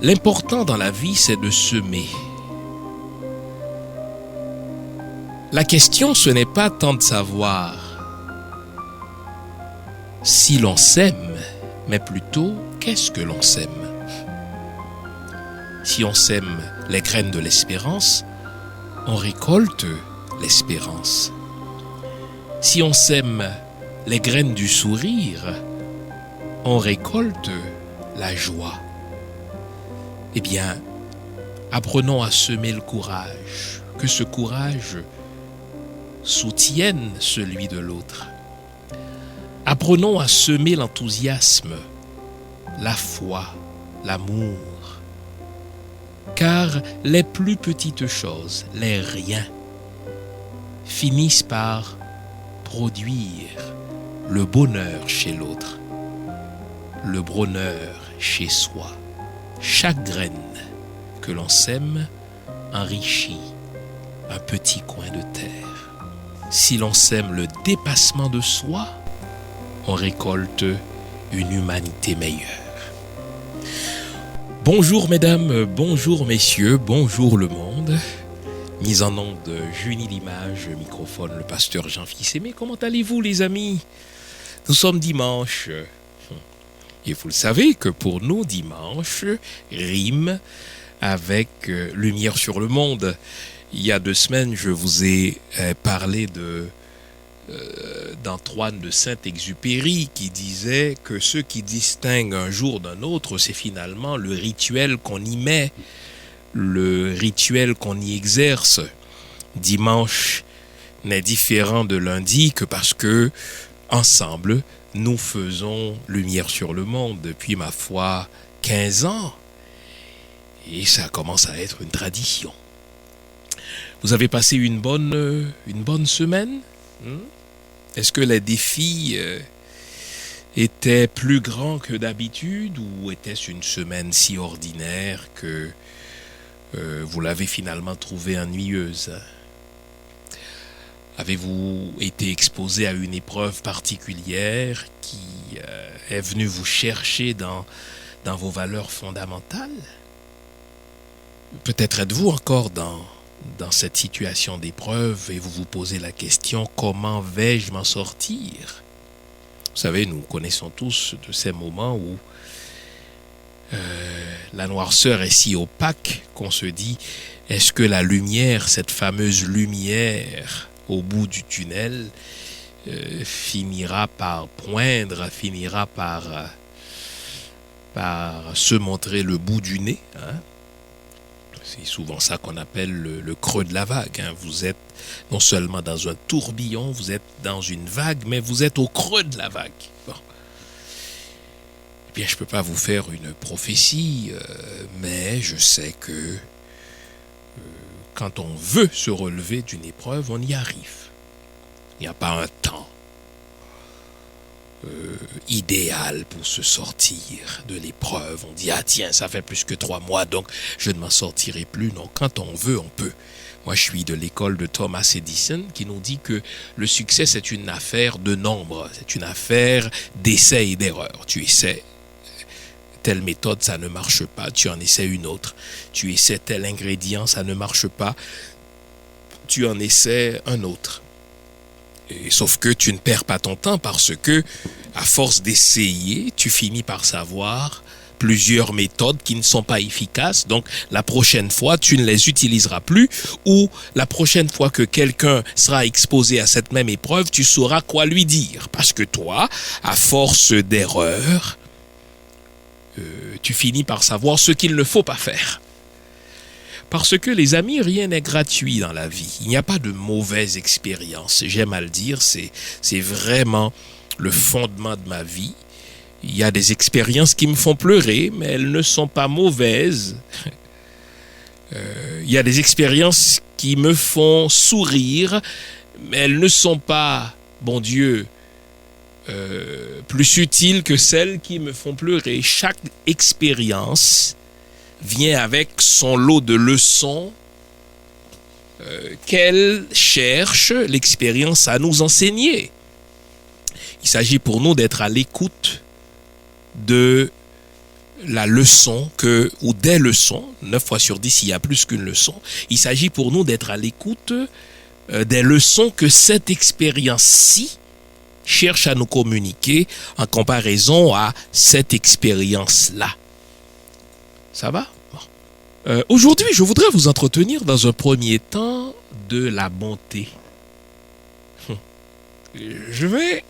L'important dans la vie, c'est de semer. La question, ce n'est pas tant de savoir si l'on sème, mais plutôt qu'est-ce que l'on sème. Si on sème les graines de l'espérance, on récolte l'espérance. Si on sème les graines du sourire, on récolte la joie. Eh bien, apprenons à semer le courage, que ce courage soutienne celui de l'autre. Apprenons à semer l'enthousiasme, la foi, l'amour. Car les plus petites choses, les riens, finissent par produire le bonheur chez l'autre, le bonheur chez soi. Chaque graine que l'on sème enrichit un petit coin de terre. Si l'on sème le dépassement de soi, on récolte une humanité meilleure. Bonjour mesdames, bonjour messieurs, bonjour le monde. Mise en onde Junie l'image, microphone le pasteur Jean-Fils Aimé. Comment allez-vous les amis? Nous sommes dimanche. Et vous le savez que pour nous, dimanche rime avec lumière sur le monde. Il y a 2 semaines, je vous ai parlé d'Antoine de Saint-Exupéry qui disait que ce qui distingue un jour d'un autre, c'est finalement le rituel qu'on y met, le rituel qu'on y exerce. Dimanche n'est différent de lundi que parce que, ensemble, nous faisons lumière sur le monde depuis, ma foi, 15 ans. Et ça commence à être une tradition. Vous avez passé une bonne semaine? Est-ce que les défis étaient plus grands que d'habitude ou était-ce une semaine si ordinaire que vous l'avez finalement trouvée ennuyeuse? Avez-vous été exposé à une épreuve particulière qui est venue vous chercher dans vos valeurs fondamentales? Peut-être êtes-vous encore dans cette situation d'épreuve et vous vous posez la question: comment vais-je m'en sortir? Vous savez, nous connaissons tous de ces moments où la noirceur est si opaque qu'on se dit: est-ce que la lumière, cette fameuse lumière au bout du tunnel, finira par poindre, finira par se montrer le bout du nez, hein? C'est souvent ça qu'on appelle le creux de la vague, hein. Vous êtes non seulement dans un tourbillon, vous êtes dans une vague, mais vous êtes au creux de la vague. Bon. Eh bien, je ne peux pas vous faire une prophétie, mais je sais que quand on veut se relever d'une épreuve, on y arrive. Il n'y a pas un temps idéal pour se sortir de l'épreuve. On dit: ah tiens, ça fait plus que 3 mois, donc je ne m'en sortirai plus. Non, quand on veut, on peut. Moi, je suis de l'école de Thomas Edison qui nous dit que le succès, c'est une affaire de nombre. C'est une affaire d'essais et d'erreurs. Tu essaies telle méthode, ça ne marche pas, tu en essaies une autre. Tu essaies tel ingrédient, ça ne marche pas, tu en essaies un autre. Et, sauf que tu ne perds pas ton temps parce que, à force d'essayer, tu finis par savoir plusieurs méthodes qui ne sont pas efficaces. Donc, la prochaine fois, tu ne les utiliseras plus, ou la prochaine fois que quelqu'un sera exposé à cette même épreuve, tu sauras quoi lui dire. Parce que toi, à force d'erreurs, tu finis par savoir ce qu'il ne faut pas faire. Parce que les amis, rien n'est gratuit dans la vie. Il n'y a pas de mauvaise expérience. J'aime à le dire, c'est vraiment le fondement de ma vie. Il y a des expériences qui me font pleurer, mais elles ne sont pas mauvaises. Il y a des expériences qui me font sourire, mais elles ne sont pas, bon Dieu, plus utiles que celles qui me font pleurer. Chaque expérience vient avec son lot de leçons qu'elle cherche l'expérience à nous enseigner. Il s'agit pour nous d'être à l'écoute de la leçon ou des leçons, 9 fois sur 10, il y a plus qu'une leçon. Il s'agit pour nous d'être à l'écoute des leçons que cette expérience-ci cherche à nous communiquer en comparaison à cette expérience-là. Ça va? Bon. Aujourd'hui, je voudrais vous entretenir dans un premier temps de la bonté. Je vais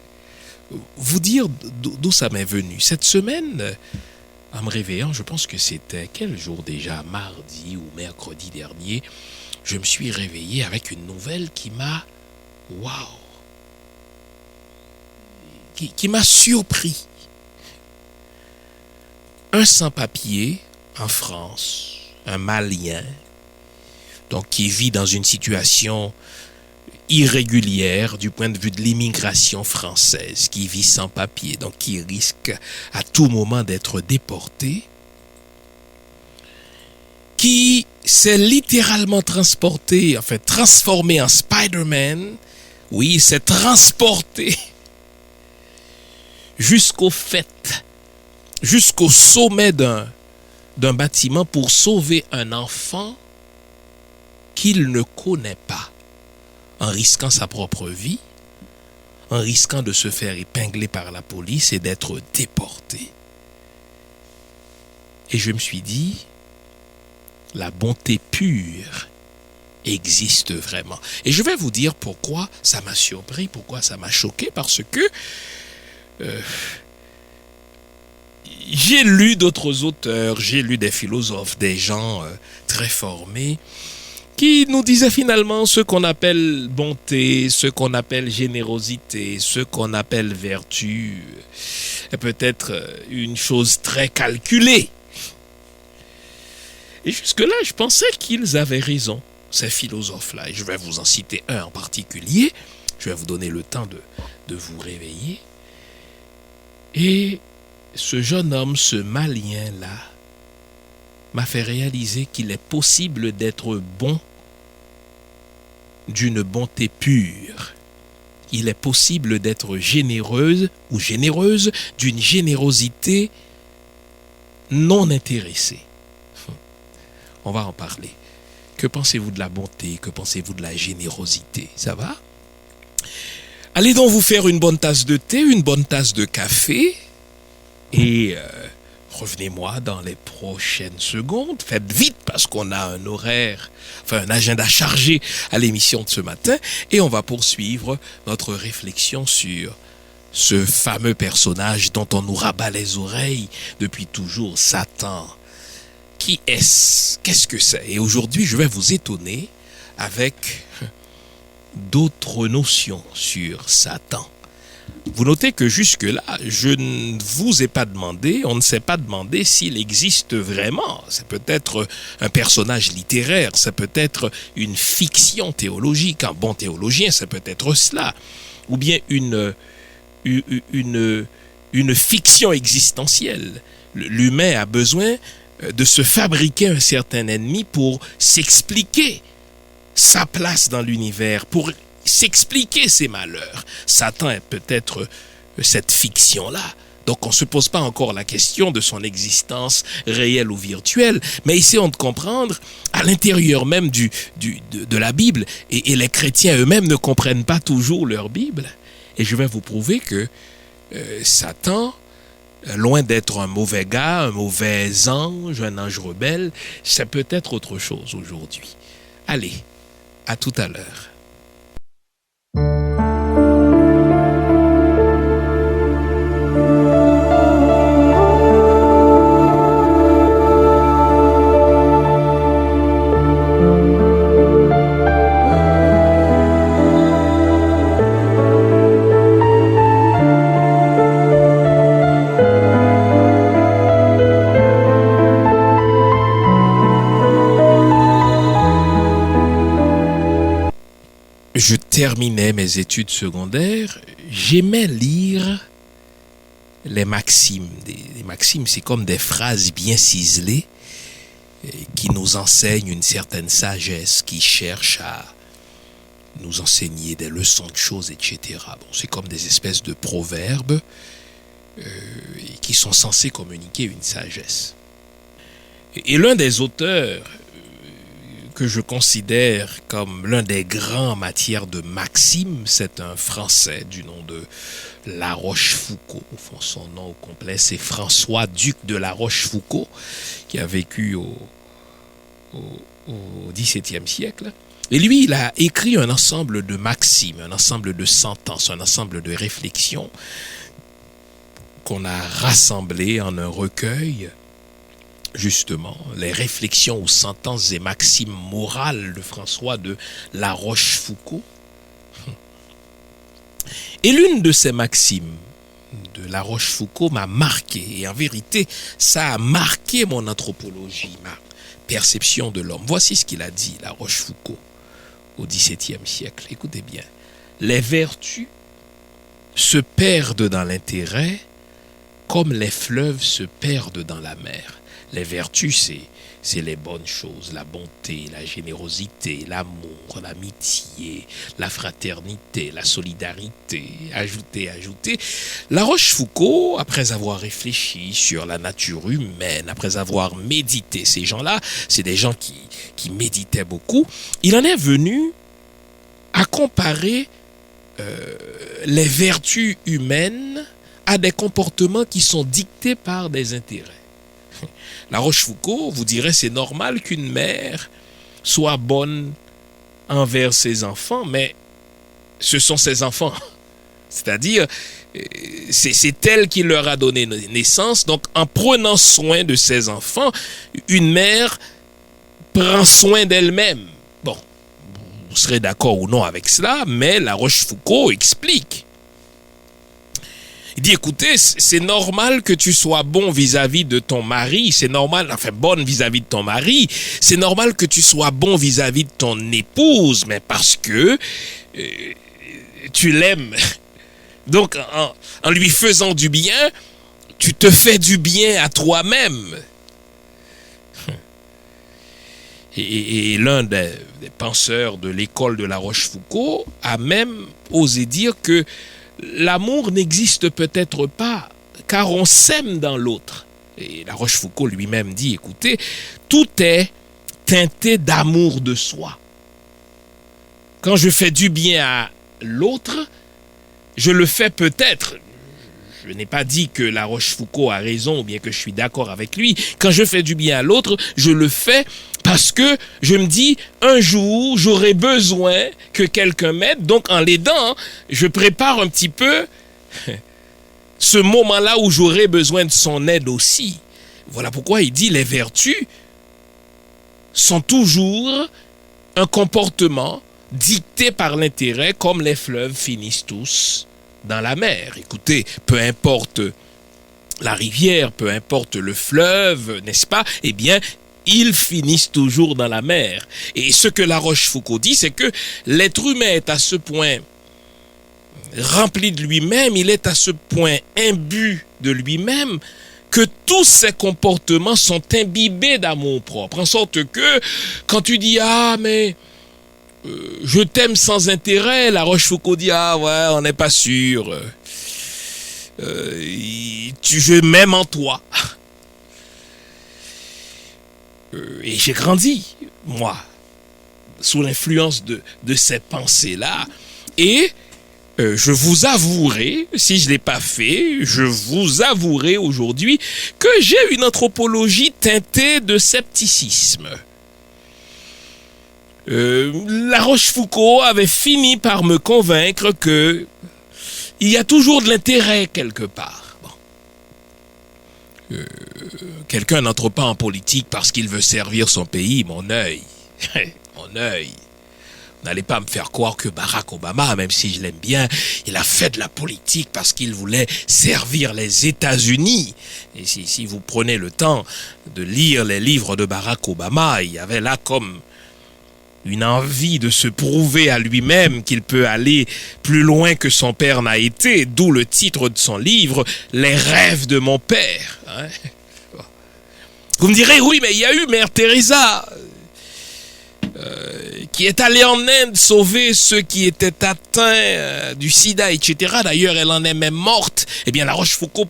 vous dire d'où ça m'est venu. Cette semaine, en me réveillant, je pense que c'était quel jour déjà, mardi ou mercredi dernier, je me suis réveillé avec une nouvelle qui m'a, qui m'a surpris. Un sans-papier en France, un Malien, donc qui vit dans une situation irrégulière du point de vue de l'immigration française, qui vit sans papier, donc qui risque à tout moment d'être déporté, qui s'est littéralement transformé en Spider-Man. Oui, il s'est transporté jusqu'au sommet d'un bâtiment pour sauver un enfant qu'il ne connaît pas, en risquant sa propre vie, en risquant de se faire épingler par la police et d'être déporté. Et je me suis dit, la bonté pure existe vraiment. Et je vais vous dire pourquoi ça m'a surpris, pourquoi ça m'a choqué, parce que j'ai lu d'autres auteurs, j'ai lu des philosophes, des gens très formés, qui nous disaient finalement ce qu'on appelle bonté, ce qu'on appelle générosité, ce qu'on appelle vertu, est peut-être une chose très calculée. Et jusque-là, je pensais qu'ils avaient raison, ces philosophes-là. Et je vais vous en citer un en particulier. Je vais vous donner le temps de vous réveiller. Et ce jeune homme, ce Malien-là, m'a fait réaliser qu'il est possible d'être bon d'une bonté pure. Il est possible d'être généreuse ou généreuse d'une générosité non intéressée. On va en parler. Que pensez-vous de la bonté? Que pensez-vous de la générosité? Ça va? Allez donc vous faire une bonne tasse de thé, une bonne tasse de café et revenez-moi dans les prochaines secondes. Faites vite parce qu'on a un agenda chargé à l'émission de ce matin et on va poursuivre notre réflexion sur ce fameux personnage dont on nous rabat les oreilles depuis toujours, Satan. Qui est-ce? Qu'est-ce que c'est? Et aujourd'hui, je vais vous étonner avec d'autres notions sur Satan. Vous notez que jusque-là, je ne vous ai pas demandé, on ne s'est pas demandé s'il existe vraiment. C'est peut-être un personnage littéraire, c'est peut-être une fiction théologique. Un bon théologien, c'est peut-être cela. Ou bien une fiction existentielle. L'humain a besoin de se fabriquer un certain ennemi pour s'expliquer sa place dans l'univers, pour s'expliquer ses malheurs. Satan est peut-être cette fiction-là. Donc on ne se pose pas encore la question de son existence réelle ou virtuelle, mais essayons de comprendre à l'intérieur même de la Bible, et les chrétiens eux-mêmes ne comprennent pas toujours leur Bible. Et je vais vous prouver que Satan, loin d'être un mauvais gars, un mauvais ange, un ange rebelle, c'est peut-être autre chose aujourd'hui. Allez, à tout à l'heure. Je terminais mes études secondaires, j'aimais lire les maximes. Les maximes, c'est comme des phrases bien ciselées qui nous enseignent une certaine sagesse, qui cherchent à nous enseigner des leçons de choses, etc. Bon, c'est comme des espèces de proverbes qui sont censés communiquer une sagesse. Et l'un des auteurs que je considère comme l'un des grands en matière de maximes, c'est un Français du nom de La Rochefoucauld. Au fond, son nom au complet, c'est François Duc de La Rochefoucauld, qui a vécu au XVIIe siècle. Et lui, il a écrit un ensemble de maximes, un ensemble de sentences, un ensemble de réflexions qu'on a rassemblées en un recueil, justement, les réflexions ou sentences et maximes morales de François de La Rochefoucauld. Et l'une de ces maximes de La Rochefoucauld m'a marqué, et en vérité, ça a marqué mon anthropologie, ma perception de l'homme. Voici ce qu'il a dit, La Rochefoucauld, au XVIIe siècle. Écoutez bien. Les vertus se perdent dans l'intérêt comme les fleuves se perdent dans la mer. Les vertus, c'est les bonnes choses, la bonté, la générosité, l'amour, l'amitié, la fraternité, la solidarité, ajouter. La Rochefoucauld, après avoir réfléchi sur la nature humaine, après avoir médité, ces gens-là, c'est des gens qui méditaient beaucoup, il en est venu à comparer les vertus humaines à des comportements qui sont dictés par des intérêts. La Rochefoucauld vous dirait c'est normal qu'une mère soit bonne envers ses enfants, mais ce sont ses enfants. C'est-à-dire, c'est elle qui leur a donné naissance. Donc, en prenant soin de ses enfants, une mère prend soin d'elle-même. Bon, vous serez d'accord ou non avec cela, mais la Rochefoucauld explique. Il dit, écoutez, c'est normal que tu sois bon vis-à-vis de ton mari, c'est normal, enfin bonne vis-à-vis de ton mari, c'est normal que tu sois bon vis-à-vis de ton épouse, mais parce que tu l'aimes. Donc, en lui faisant du bien, tu te fais du bien à toi-même. Et l'un des penseurs de l'école de La Rochefoucauld a même osé dire que l'amour n'existe peut-être pas, car on s'aime dans l'autre. Et La Rochefoucauld lui-même dit, écoutez, tout est teinté d'amour de soi. Quand je fais du bien à l'autre, je le fais peut-être. Je n'ai pas dit que La Rochefoucauld a raison ou bien que je suis d'accord avec lui. Quand je fais du bien à l'autre, je le fais parce que je me dis, un jour, j'aurai besoin que quelqu'un m'aide. Donc, en l'aidant, je prépare un petit peu ce moment-là où j'aurai besoin de son aide aussi. Voilà pourquoi il dit, les vertus sont toujours un comportement dicté par l'intérêt, comme les fleuves finissent tous dans la mer. Écoutez, peu importe la rivière, peu importe le fleuve, n'est-ce pas? Eh bien, ils finissent toujours dans la mer. Et ce que La Rochefoucauld dit, c'est que l'être humain est à ce point rempli de lui-même, il est à ce point imbu de lui-même, que tous ses comportements sont imbibés d'amour propre. En sorte que, quand tu dis, ah, mais je t'aime sans intérêt, La Rochefoucauld dit, ah ouais, on n'est pas sûr. Je m'aime en toi. Et j'ai grandi, moi, sous l'influence de ces pensées-là. Et je vous avouerai, si je ne l'ai pas fait, je vous avouerai aujourd'hui que j'ai une anthropologie teintée de scepticisme. La Rochefoucauld avait fini par me convaincre que il y a toujours de l'intérêt quelque part. Quelqu'un n'entre pas en politique parce qu'il veut servir son pays, mon œil. Mon œil. Vous n'allez pas me faire croire que Barack Obama, même si je l'aime bien, il a fait de la politique parce qu'il voulait servir les États-Unis. Et si vous prenez le temps de lire les livres de Barack Obama, il y avait là comme une envie de se prouver à lui-même qu'il peut aller plus loin que son père n'a été, d'où le titre de son livre, « Les rêves de mon père ». Vous me direz, oui, mais il y a eu Mère Teresa qui est allée en Inde sauver ceux qui étaient atteints du sida, etc. D'ailleurs, elle en est même morte. Eh bien, La Rochefoucauld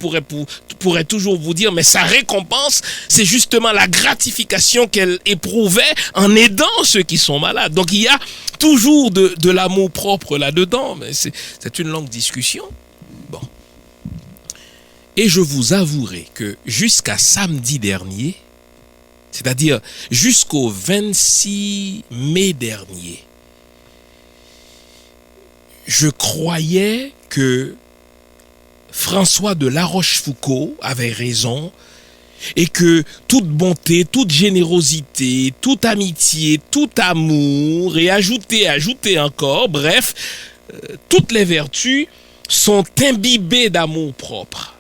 pourrait toujours vous dire, mais sa récompense, c'est justement la gratification qu'elle éprouvait en aidant ceux qui sont malades. Donc, il y a toujours de l'amour propre là-dedans, mais c'est une longue discussion. Bon. Et je vous avouerai que jusqu'à samedi dernier, c'est-à-dire jusqu'au 26 mai dernier, je croyais que François de La Rochefoucauld avait raison et que toute bonté, toute générosité, toute amitié, tout amour et ajouter encore, bref, toutes les vertus sont imbibées d'amour propre.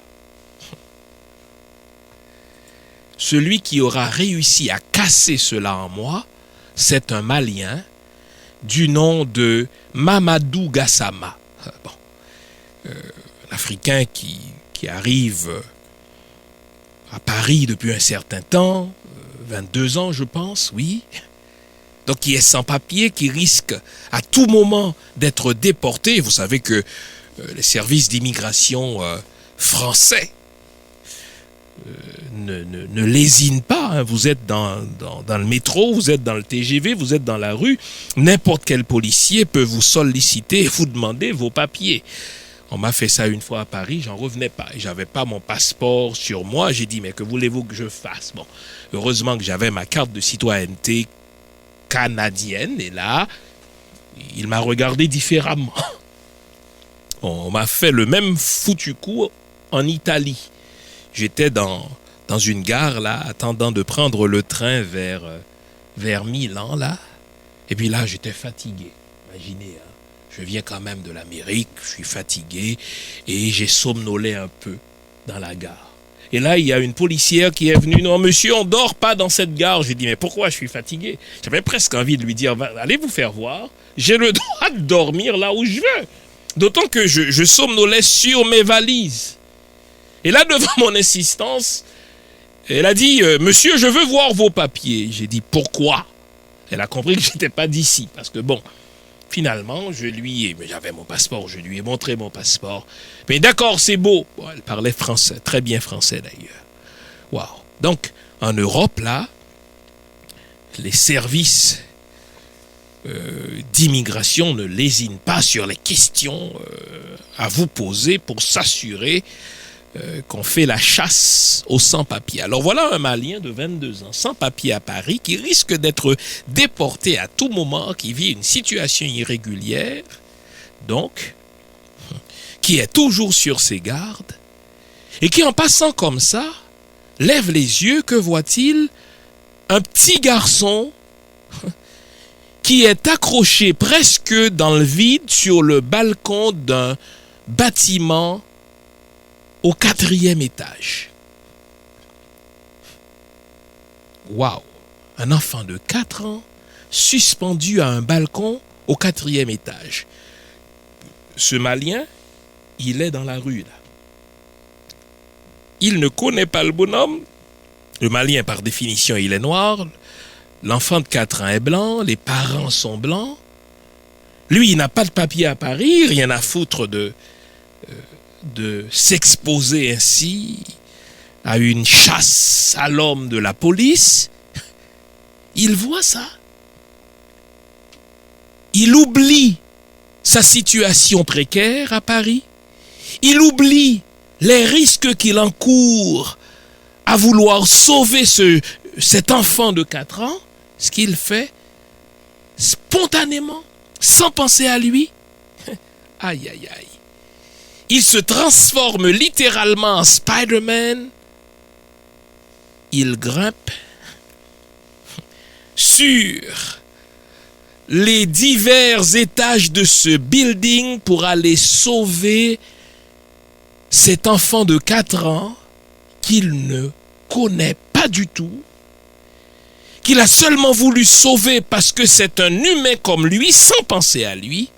Celui qui aura réussi à casser cela en moi, c'est un Malien du nom de Mamadou Gassama. Bon. L'Africain qui arrive à Paris depuis un certain temps, 22 ans je pense, oui. Donc qui est sans papier, qui risque à tout moment d'être déporté. Vous savez que les services d'immigration français ne lésinent pas. Hein. Vous êtes dans le métro, vous êtes dans le TGV, vous êtes dans la rue. N'importe quel policier peut vous solliciter et vous demander vos papiers. On m'a fait ça une fois à Paris, j'en revenais pas. J'avais pas mon passeport sur moi. J'ai dit, mais que voulez-vous que je fasse? Bon, heureusement que j'avais ma carte de citoyenneté canadienne. Et là, il m'a regardé différemment. On m'a fait le même foutu coup en Italie. J'étais dans une gare, là, attendant de prendre le train vers Milan, là. Et puis là, j'étais fatigué. Imaginez, hein. Je viens quand même de l'Amérique, je suis fatigué et j'ai somnolé un peu dans la gare. Et là, il y a une policière qui est venue. Non, monsieur, on dort pas dans cette gare. J'ai dit, mais pourquoi je suis fatigué? J'avais presque envie de lui dire, allez vous faire voir. J'ai le droit de dormir là où je veux. D'autant que je somnolais sur mes valises. Et là, devant mon insistance, elle a dit, monsieur, je veux voir vos papiers. J'ai dit, pourquoi? Elle a compris que je n'étais pas d'ici. Parce que bon, finalement, j'avais mon passeport, je lui ai montré mon passeport. Mais d'accord, c'est beau. Bon, elle parlait français, très bien français d'ailleurs. Waouh. Donc, en Europe, là, les services d'immigration ne lésinent pas sur les questions à vous poser pour s'assurer qu'on fait la chasse aux sans-papiers. Alors voilà un Malien de 22 ans, sans-papiers à Paris, qui risque d'être déporté à tout moment, qui vit une situation irrégulière, donc, qui est toujours sur ses gardes, et qui en passant comme ça, lève les yeux, que voit-il? Un petit garçon qui est accroché presque dans le vide sur le balcon d'un bâtiment au 4e étage. Waouh! Un enfant de 4 ans suspendu à un balcon au 4e étage. Ce Malien, il est dans la rue là. Il ne connaît pas le bonhomme. Le Malien, par définition, il est noir. L'enfant de 4 ans est blanc. Les parents sont blancs. Lui, il n'a pas de papier à Paris. Rien à foutre de s'exposer ainsi à une chasse à l'homme de la police. Il voit ça. Il oublie sa situation précaire à Paris. Il oublie les risques qu'il encourt à vouloir sauver cet enfant de 4 ans. Ce qu'il fait spontanément, sans penser à lui. Aïe, aïe, aïe. Il se transforme littéralement en Spider-Man. Il grimpe sur les divers étages de ce building pour aller sauver cet enfant de 4 ans qu'il ne connaît pas du tout, qu'il a seulement voulu sauver parce que c'est un humain comme lui, sans penser à lui.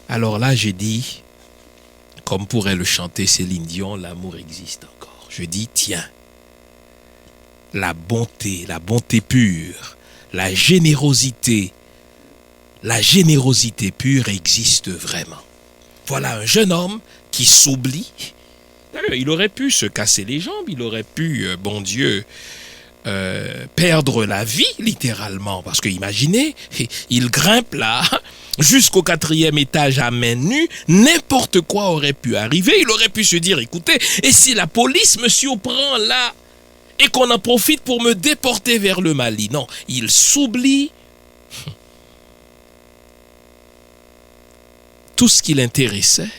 Alors là, j'ai dit, comme pourrait le chanter Céline Dion, l'amour existe encore. Je dis, tiens, la bonté pure, la générosité pure existe vraiment. Voilà un jeune homme qui s'oublie. D'ailleurs, il aurait pu se casser les jambes, il aurait pu, bon Dieu, perdre la vie, littéralement. Parce que imaginez, il grimpe là, jusqu'au 4e étage à main nue, n'importe quoi aurait pu arriver. Il aurait pu se dire, écoutez, et si la police me surprend là, et qu'on en profite pour me déporter vers le Mali? Non, il s'oublie. Tout ce qui l'intéressait,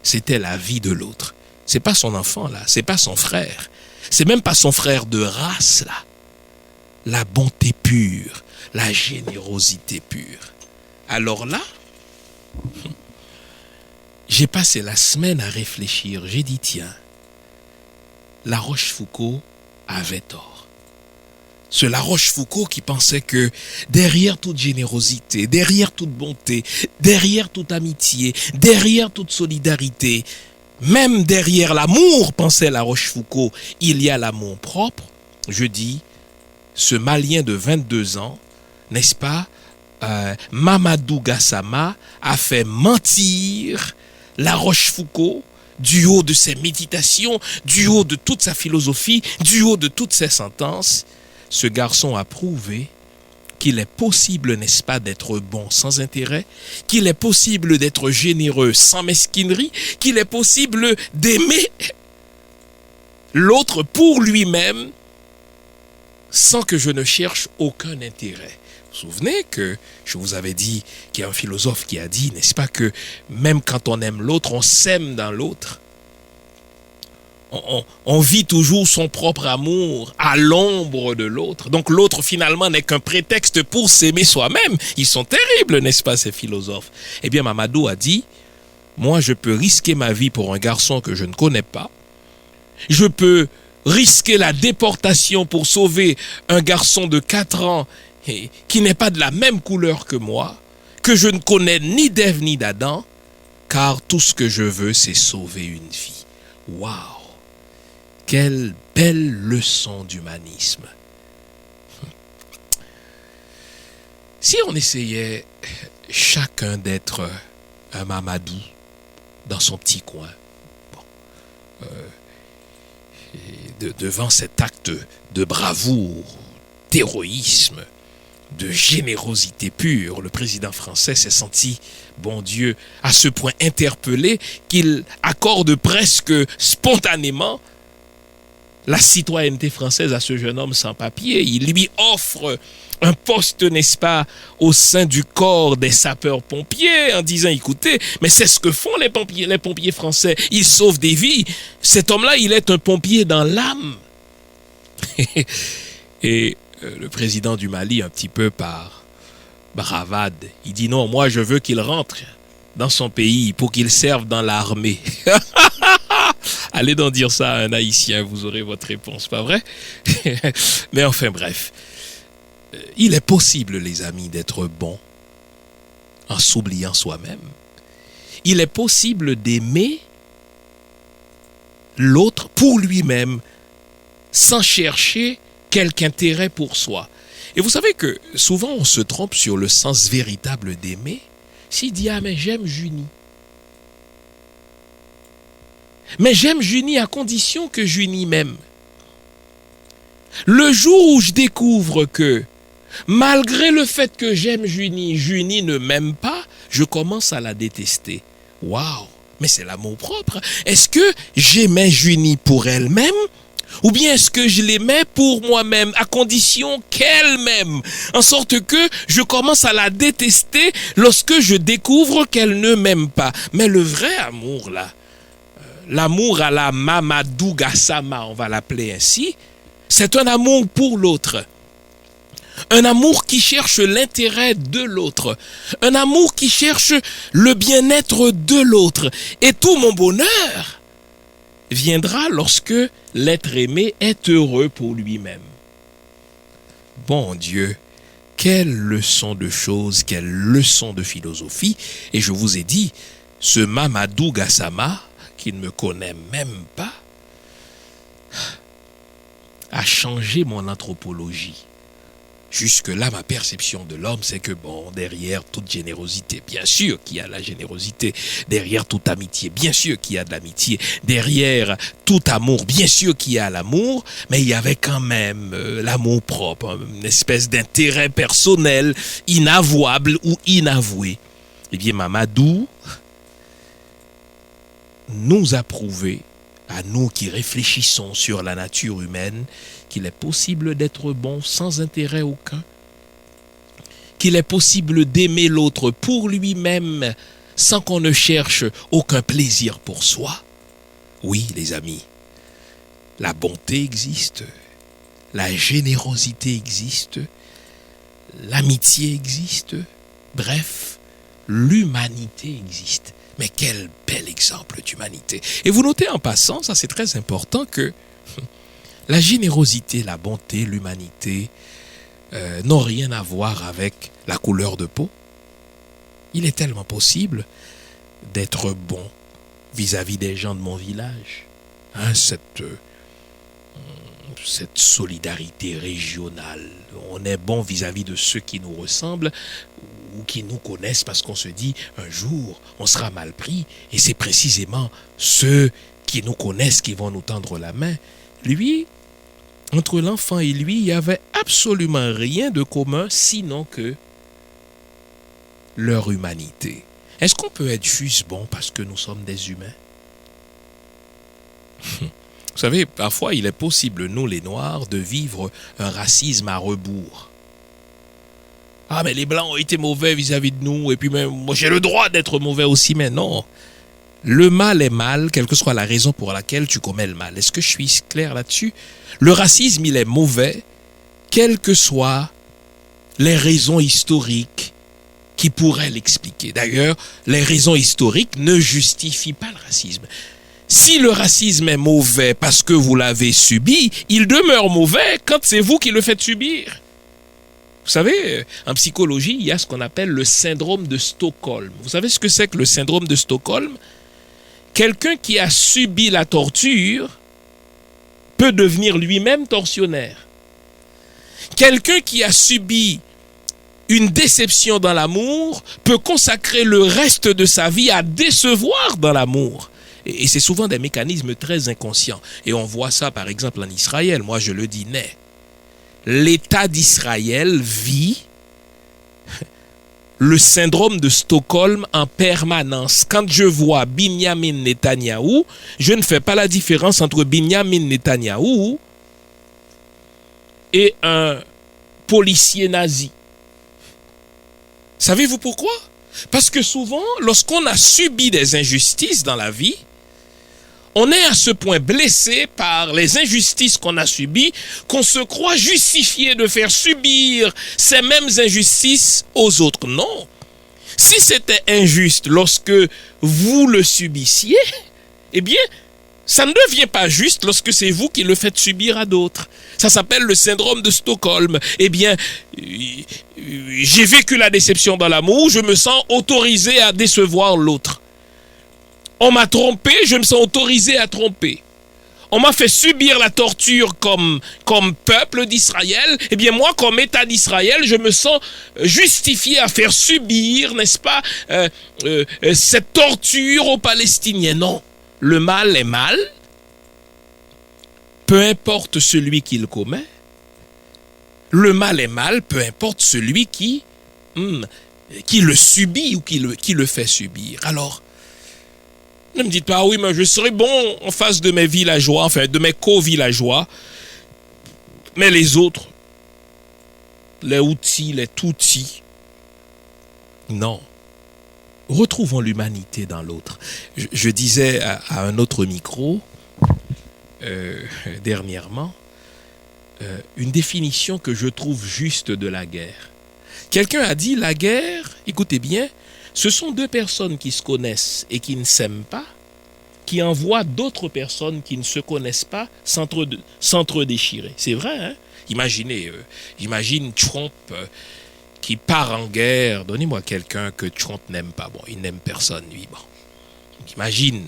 c'était la vie de l'autre. C'est pas son enfant là, c'est pas son frère. C'est même pas son frère de race là. La bonté pure, la générosité pure. Alors là, j'ai passé la semaine à réfléchir. J'ai dit, tiens, La Rochefoucauld avait tort. Ce La Rochefoucauld qui pensait que derrière toute générosité, derrière toute bonté, derrière toute amitié, derrière toute solidarité, même derrière l'amour, pensait La Rochefoucauld, il y a l'amour propre. Je dis, ce Malien de 22 ans, n'est-ce pas, Mamadou Gassama a fait mentir La Rochefoucauld du haut de ses méditations, du haut de toute sa philosophie, du haut de toutes ses sentences. Ce garçon a prouvé qu'il est possible, n'est-ce pas, d'être bon sans intérêt, qu'il est possible d'être généreux sans mesquinerie, qu'il est possible d'aimer l'autre pour lui-même sans que je ne cherche aucun intérêt. Vous vous souvenez que je vous avais dit qu'il y a un philosophe qui a dit, n'est-ce pas, que même quand on aime l'autre, on s'aime dans l'autre. On vit toujours son propre amour à l'ombre de l'autre. Donc l'autre finalement n'est qu'un prétexte pour s'aimer soi-même. Ils sont terribles, n'est-ce pas, ces philosophes? Eh bien, Mamadou a dit, moi je peux risquer ma vie pour un garçon que je ne connais pas. Je peux risquer la déportation pour sauver un garçon de 4 ans qui n'est pas de la même couleur que moi, que je ne connais ni d'Ève ni d'Adam, car tout ce que je veux, c'est sauver une vie. Waouh! Quelle belle leçon d'humanisme. Si on essayait chacun d'être un Mamadou dans son petit coin, devant cet acte de bravoure, d'héroïsme, de générosité pure, le président français s'est senti, bon Dieu, à ce point interpellé qu'il accorde presque spontanément la citoyenneté française à ce jeune homme sans papier. Il lui offre un poste, n'est-ce pas, au sein du corps des sapeurs-pompiers en disant, écoutez, mais c'est ce que font les pompiers français. Ils sauvent des vies. Cet homme-là, il est un pompier dans l'âme. Et le président du Mali, un petit peu par bravade, il dit non, moi je veux qu'il rentre dans son pays pour qu'il serve dans l'armée. Allez donc dire ça à un Haïtien, vous aurez votre réponse, pas vrai? Mais enfin bref, il est possible, les amis, d'être bon en s'oubliant soi-même. Il est possible d'aimer l'autre pour lui-même sans chercher quelque intérêt pour soi. Et vous savez que souvent on se trompe sur le sens véritable d'aimer. S'il dit, ah mais j'aime Junie. Mais j'aime Junie à condition que Junie m'aime. Le jour où je découvre que, malgré le fait que j'aime Junie, Junie ne m'aime pas, je commence à la détester. Waouh! Mais c'est l'amour propre. Est-ce que j'aimais Junie pour elle-même? Ou bien est-ce que je l'aimais pour moi-même, à condition qu'elle m'aime, en sorte que je commence à la détester lorsque je découvre qu'elle ne m'aime pas. Mais le vrai amour là, l'amour à la Mamadou Gassama, on va l'appeler ainsi, c'est un amour pour l'autre. Un amour qui cherche l'intérêt de l'autre. Un amour qui cherche le bien-être de l'autre. Et tout mon bonheur viendra lorsque l'être aimé est heureux pour lui-même. Bon Dieu, quelle leçon de choses, quelle leçon de philosophie. Et je vous ai dit, ce Mamadou Gassama, qui ne me connaît même pas, a changé mon anthropologie. Jusque-là, ma perception de l'homme, c'est que bon, derrière toute générosité, bien sûr qu'il y a la générosité, derrière toute amitié, bien sûr qu'il y a de l'amitié, derrière tout amour, bien sûr qu'il y a l'amour, mais il y avait quand même l'amour propre, une espèce d'intérêt personnel inavouable ou inavoué. Eh bien, Mamadou nous a prouvé, à nous qui réfléchissons sur la nature humaine, qu'il est possible d'être bon sans intérêt aucun, qu'il est possible d'aimer l'autre pour lui-même sans qu'on ne cherche aucun plaisir pour soi. Oui, les amis, la bonté existe, la générosité existe, l'amitié existe, bref, l'humanité existe. Mais quel bel exemple d'humanité. Et vous notez en passant, ça c'est très important, que la générosité, la bonté, l'humanité n'ont rien à voir avec la couleur de peau. Il est tellement possible d'être bon vis-à-vis des gens de mon village. Hein, cette solidarité régionale. On est bon vis-à-vis de ceux qui nous ressemblent ou qui nous connaissent, parce qu'on se dit un jour on sera mal pris, et c'est précisément ceux qui nous connaissent qui vont nous tendre la main. Lui, entre l'enfant et lui, il n'y avait absolument rien de commun sinon que leur humanité. Est-ce qu'on peut être juste bon parce que nous sommes des humains? Vous savez, parfois il est possible, nous les Noirs, de vivre un racisme à rebours. Ah, mais les Blancs ont été mauvais vis-à-vis de nous, et puis même moi j'ai le droit d'être mauvais aussi, mais non. Le mal est mal, quelle que soit la raison pour laquelle tu commets le mal. Est-ce que je suis clair là-dessus? Le racisme, il est mauvais, quelles que soient les raisons historiques qui pourraient l'expliquer. D'ailleurs, les raisons historiques ne justifient pas le racisme. Si le racisme est mauvais parce que vous l'avez subi, il demeure mauvais quand c'est vous qui le faites subir. Vous savez, en psychologie, il y a ce qu'on appelle le syndrome de Stockholm. Vous savez ce que c'est que le syndrome de Stockholm? Quelqu'un qui a subi la torture peut devenir lui-même tortionnaire. Quelqu'un qui a subi une déception dans l'amour peut consacrer le reste de sa vie à décevoir dans l'amour. Et c'est souvent des mécanismes très inconscients. Et on voit ça par exemple en Israël. Moi je le dis net. L'État d'Israël vit le syndrome de Stockholm en permanence. Quand je vois Binyamin Netanyahou, je ne fais pas la différence entre Binyamin Netanyahou et un policier nazi. Savez-vous pourquoi? Parce que souvent, lorsqu'on a subi des injustices dans la vie, on est à ce point blessé par les injustices qu'on a subies qu'on se croit justifié de faire subir ces mêmes injustices aux autres. Non. Si c'était injuste lorsque vous le subissiez, eh bien, ça ne devient pas juste lorsque c'est vous qui le faites subir à d'autres. Ça s'appelle le syndrome de Stockholm. Eh bien, j'ai vécu la déception dans l'amour, je me sens autorisé à décevoir l'autre. On m'a trompé, je me sens autorisé à tromper. On m'a fait subir la torture comme peuple d'Israël. Eh bien, moi, comme État d'Israël, je me sens justifié à faire subir, n'est-ce pas, cette torture aux Palestiniens. Non, le mal est mal, peu importe celui qui le commet. Le mal est mal, peu importe celui qui le subit ou qui le fait subir. Alors, ne me dites pas, ah oui, mais je serai bon en face de mes villageois, enfin de mes co-villageois, mais les autres, les outils, les toutis, non. Retrouvons l'humanité dans l'autre. Je disais à un autre micro, dernièrement, une définition que je trouve juste de la guerre. Quelqu'un a dit, la guerre, écoutez bien, ce sont deux personnes qui se connaissent et qui ne s'aiment pas, qui envoient d'autres personnes qui ne se connaissent pas s'entre-déchirer. C'est vrai, hein? Imagine Trump qui part en guerre. Donnez-moi quelqu'un que Trump n'aime pas. Bon, il n'aime personne, lui. Bon. Imagine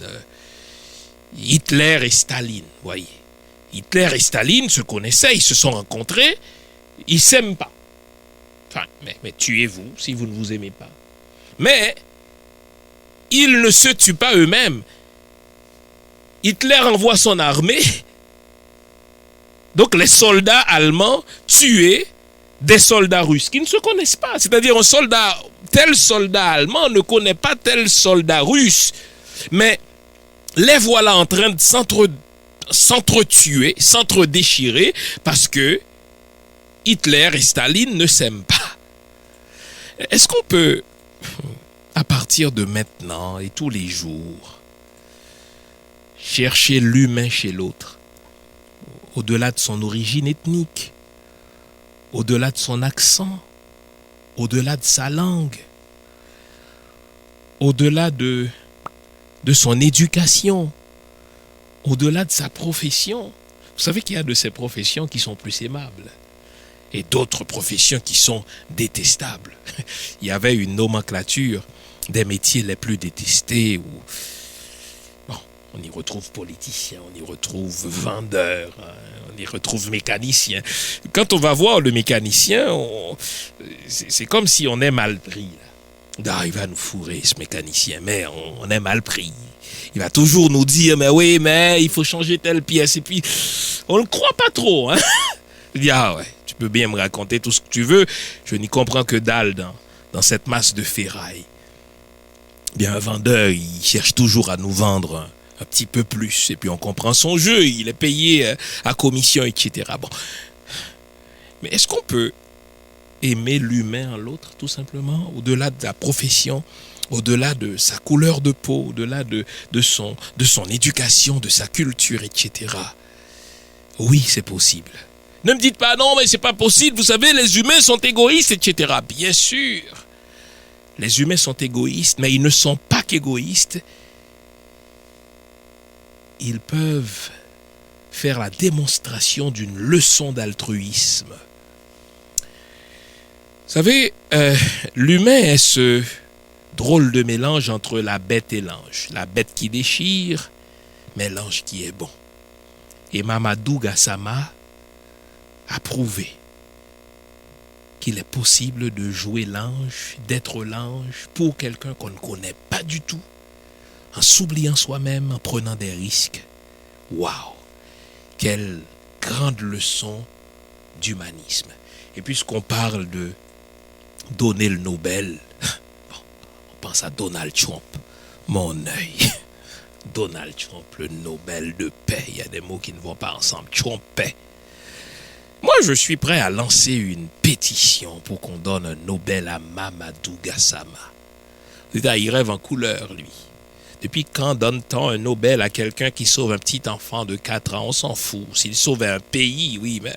Hitler et Staline, voyez. Hitler et Staline se connaissaient, ils se sont rencontrés, ils ne s'aiment pas. Enfin, mais tuez-vous si vous ne vous aimez pas. Mais ils ne se tuent pas eux-mêmes. Hitler envoie son armée. Donc les soldats allemands tuaient des soldats russes qui ne se connaissent pas. C'est-à-dire tel soldat allemand ne connaît pas tel soldat russe. Mais les voilà en train de s'entretuer, s'entre-déchirer parce que Hitler et Staline ne s'aiment pas. Est-ce qu'on peut, à partir de maintenant et tous les jours, chercher l'humain chez l'autre, au-delà de son origine ethnique, au-delà de son accent, au-delà de sa langue, au-delà de son éducation, au-delà de sa profession? Vous savez qu'il y a de ces professions qui sont plus aimables et d'autres professions qui sont détestables. Il y avait une nomenclature des métiers les plus détestés où on y retrouve politicien, on y retrouve vendeur, on y retrouve mécanicien. Quand on va voir le mécanicien, c'est comme si on est mal pris. Il va nous fourrer ce mécanicien, mais on est mal pris. Il va toujours nous dire, mais oui, mais il faut changer telle pièce. Et puis, on ne croit pas trop. Il dit, ah ouais, tu peux bien me raconter tout ce que tu veux. Je n'y comprends que dalle dans cette masse de ferraille. Bien, un vendeur, il cherche toujours à nous vendre un petit peu plus. Et puis, on comprend son jeu. Il est payé à commission, etc. Bon. Mais est-ce qu'on peut aimer l'humain en l'autre, tout simplement, au-delà de la profession, au-delà de sa couleur de peau, au-delà de son éducation, de sa culture, etc. Oui, c'est possible. Ne me dites pas non, mais c'est pas possible, vous savez, les humains sont égoïstes, etc. Bien sûr, les humains sont égoïstes, mais ils ne sont pas qu'égoïstes. Ils peuvent faire la démonstration d'une leçon d'altruisme. Vous savez, l'humain est ce drôle de mélange entre la bête et l'ange. La bête qui déchire, mais l'ange qui est bon. Et Mamadou Gassama a prouvé qu'il est possible de jouer l'ange, d'être l'ange pour quelqu'un qu'on ne connaît pas du tout, en s'oubliant soi-même, en prenant des risques. Waouh! Quelle grande leçon d'humanisme. Et puisqu'on parle de donner le Nobel, on pense à Donald Trump, mon œil. Donald Trump, le Nobel de paix. Il y a des mots qui ne vont pas ensemble. Trump, paix. Moi, je suis prêt à lancer une pétition pour qu'on donne un Nobel à Mamadou Gassama. Il rêve en couleur, lui. Depuis quand donne-t-on un Nobel à quelqu'un qui sauve un petit enfant de 4 ans? On s'en fout. S'il sauve un pays, oui, mais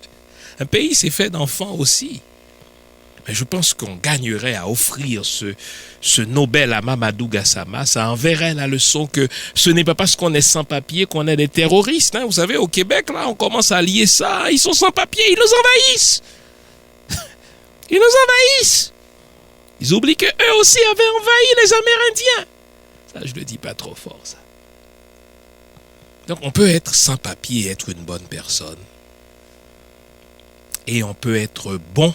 un pays, c'est fait d'enfants aussi. Mais je pense qu'on gagnerait à offrir ce Nobel à Mamadou Gassama. Ça enverrait la leçon que ce n'est pas parce qu'on est sans papier qu'on est des terroristes. Vous savez, au Québec, là, on commence à lier ça. Ils sont sans papier, ils nous envahissent. Ils nous envahissent. Ils oublient qu'eux aussi avaient envahi les Amérindiens. Ça, je ne le dis pas trop fort, ça. Donc, on peut être sans papier et être une bonne personne. Et on peut être bon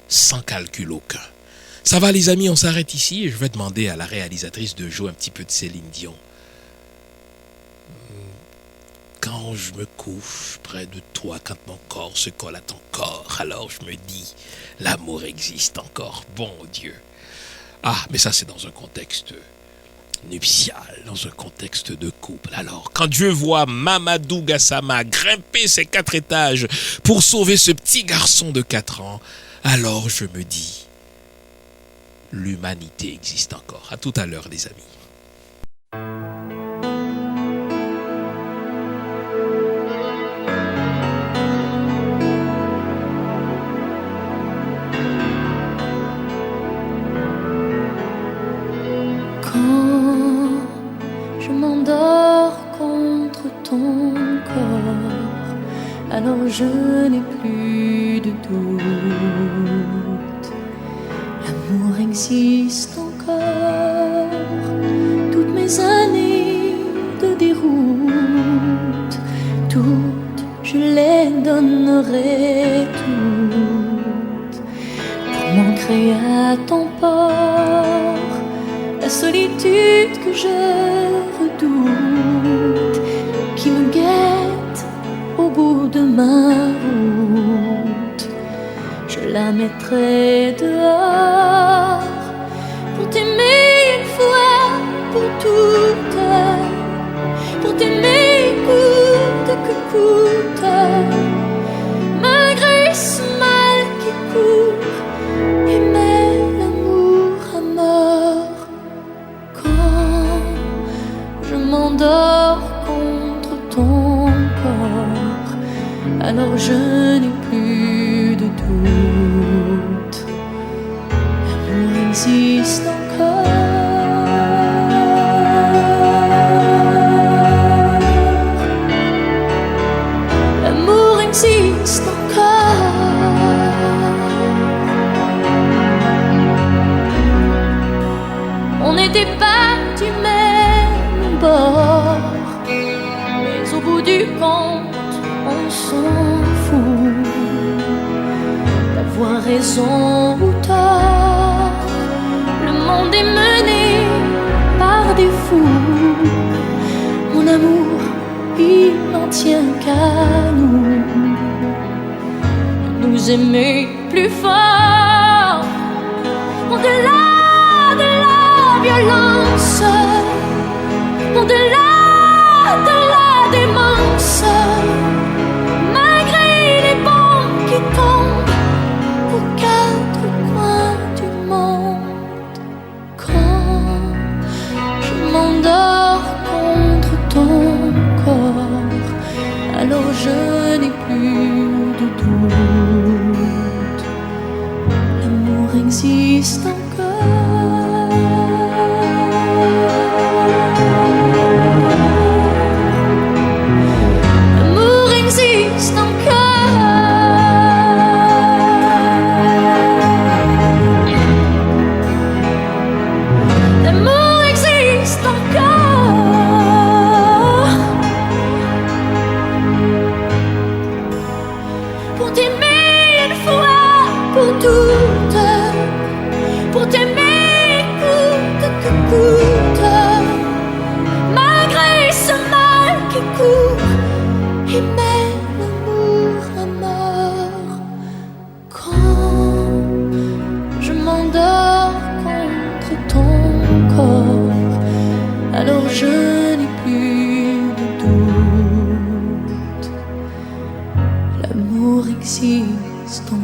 sans calcul aucun. Ça va les amis, on s'arrête ici et je vais demander à la réalisatrice de jouer un petit peu de Céline Dion. Quand je me couche près de toi, quand mon corps se colle à ton corps, alors je me dis, l'amour existe encore, bon Dieu. Ah, mais ça c'est dans un contexte nuptial, dans un contexte de couple. Alors, quand je vois Mamadou Gassama grimper ses 4 étages pour sauver ce petit garçon de 4 ans, alors je me dis, l'humanité existe encore. À tout à l'heure, les amis. Quand je m'endors contre ton corps, alors je n'ai plus de doute. L'amour existe encore. Toutes mes années de déroute, toutes, je les donnerai toutes pour m'en ancrée à ton port, la solitude que je redoute, qui me guette au bout de ma route. Je la mettrai dehors pour t'aimer une fois pour toutes, pour t'aimer coûte que coûte, malgré ce mal qui court, aimer l'amour à mort. Quand je m'endors contre ton corps, alors je n'ai plus de doute, l'amour existe encore. L'amour existe encore. On n'était pas du même bord, mais au bout du compte, on s'en fout d'avoir raison ou tort. Le monde est mené par des fous. Mon amour, il n'en tient qu'à nous, nous aimer plus fort, au-delà de la violence, au-delà de la démence, malgré les bombes qui tombent aux quatre coins du monde. Quand je m'endors contre ton corps, alors je n'ai plus de doute, l'amour existe encore. L'amour existe encore. L'amour existe encore. Pour t'aimer une fois pour toutes, pour t'aimer coûte que coûte, malgré ce mal qui court, aimer l'amour à mort. Quand je m'endors contre ton corps, alors je n'ai plus de doute, l'amour existe encore.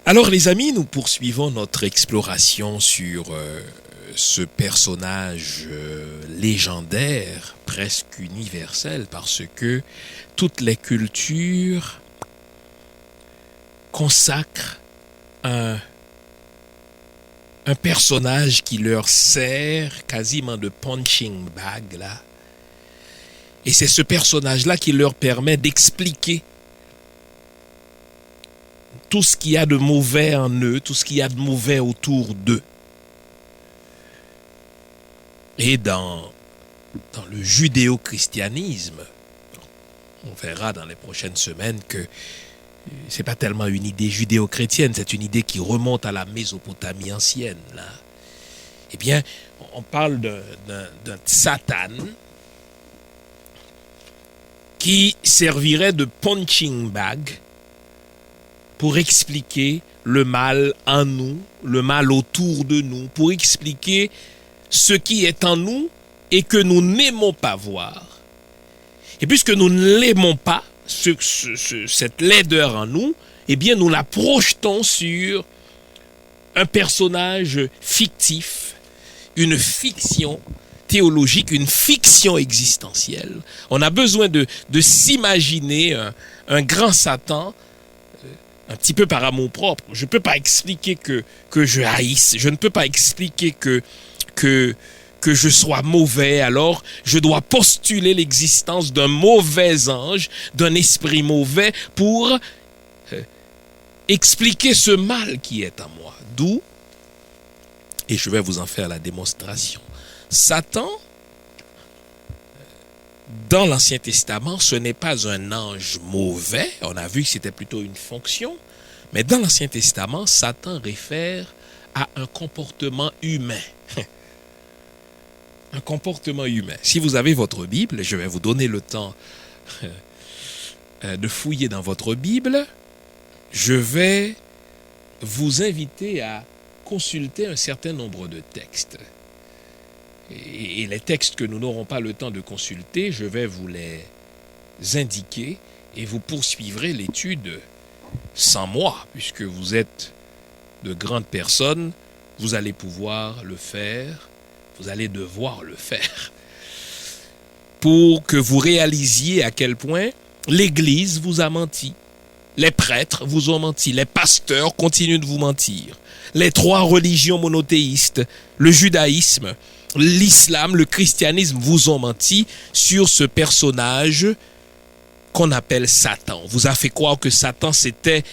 Alors les amis, nous poursuivons notre exploration sur ce personnage légendaire, presque universel, parce que toutes les cultures consacrent un personnage qui leur sert quasiment de punching bag là. Et c'est ce personnage-là qui leur permet d'expliquer tout ce qu'il y a de mauvais en eux, tout ce qu'il y a de mauvais autour d'eux. Et dans le judéo-christianisme, on verra dans les prochaines semaines que c'est pas tellement une idée judéo-chrétienne, c'est une idée qui remonte à la Mésopotamie ancienne, là. Eh bien, on parle d'un Satan qui servirait de punching bag pour expliquer le mal en nous, le mal autour de nous, pour expliquer ce qui est en nous et que nous n'aimons pas voir. Et puisque nous ne l'aimons pas, cette laideur en nous, eh bien nous la projetons sur un personnage fictif, une fiction théologique, une fiction existentielle. On a besoin de s'imaginer un grand Satan, un petit peu par amour propre. Je ne peux pas expliquer que je haïsse, je ne peux pas expliquer que je sois mauvais, alors je dois postuler l'existence d'un mauvais ange, d'un esprit mauvais pour expliquer ce mal qui est en moi. D'où Et je vais vous en faire la démonstration. Satan, dans l'Ancien Testament, ce n'est pas un ange mauvais. On a vu que c'était plutôt une fonction. Mais dans l'Ancien Testament, Satan réfère à un comportement humain. Un comportement humain. Si vous avez votre Bible, je vais vous donner le temps de fouiller dans votre Bible. Je vais vous inviter à consulter un certain nombre de textes. Et les textes que nous n'aurons pas le temps de consulter, je vais vous les indiquer et vous poursuivrez l'étude sans moi, puisque vous êtes de grandes personnes, vous allez pouvoir le faire, vous allez devoir le faire, pour que vous réalisiez à quel point l'Église vous a menti. Les prêtres vous ont menti, les pasteurs continuent de vous mentir. Les trois religions monothéistes, le judaïsme, l'islam, le christianisme vous ont menti sur ce personnage qu'on appelle Satan. On vous a fait croire que Satan c'était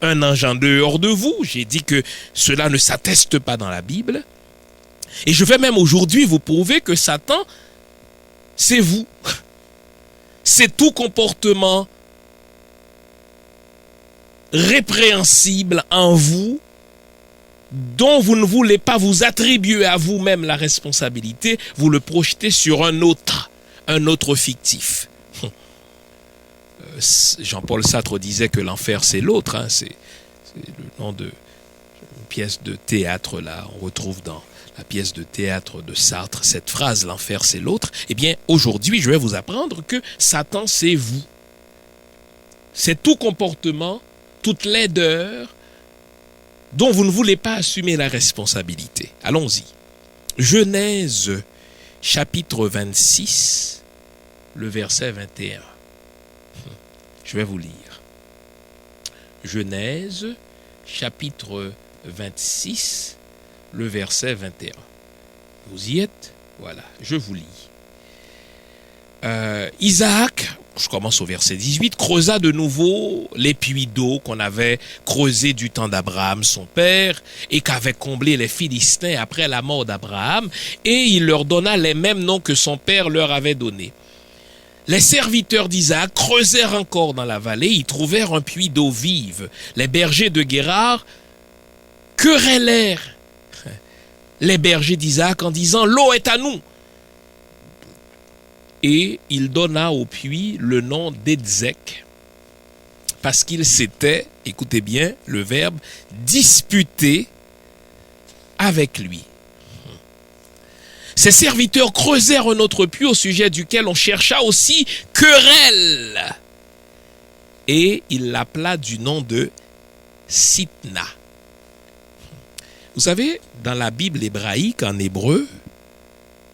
un ange en dehors de vous. J'ai dit que cela ne s'atteste pas dans la Bible. Et je vais même aujourd'hui vous prouver que Satan, c'est vous. C'est tout comportement répréhensible en vous, dont vous ne voulez pas vous attribuer à vous-même la responsabilité, vous le projetez sur un autre fictif. Jean-Paul Sartre disait que l'enfer c'est l'autre, hein, c'est le nom de une pièce de théâtre là, on retrouve dans la pièce de théâtre de Sartre cette phrase, l'enfer c'est l'autre. Eh bien aujourd'hui je vais vous apprendre que Satan c'est vous. C'est tout comportement, toute laideur dont vous ne voulez pas assumer la responsabilité. Allons-y. Genèse chapitre 26, le verset 21. Je vais vous lire. Genèse chapitre 26, le verset 21. Vous y êtes? Voilà, je vous lis. Isaac, je commence au verset 18, creusa de nouveau les puits d'eau qu'on avait creusés du temps d'Abraham, son père, et qu'avaient comblé les Philistins après la mort d'Abraham, et il leur donna les mêmes noms que son père leur avait donnés. Les serviteurs d'Isaac creusèrent encore dans la vallée, ils trouvèrent un puits d'eau vive. Les bergers de Guérar querellèrent les bergers d'Isaac en disant « L'eau est à nous !» Et il donna au puits le nom d'Edzek, parce qu'il s'était, écoutez bien le verbe, disputé avec lui. Ses serviteurs creusèrent un autre puits au sujet duquel on chercha aussi querelle. Et il l'appela du nom de Sitna. Vous savez, dans la Bible hébraïque, en hébreu,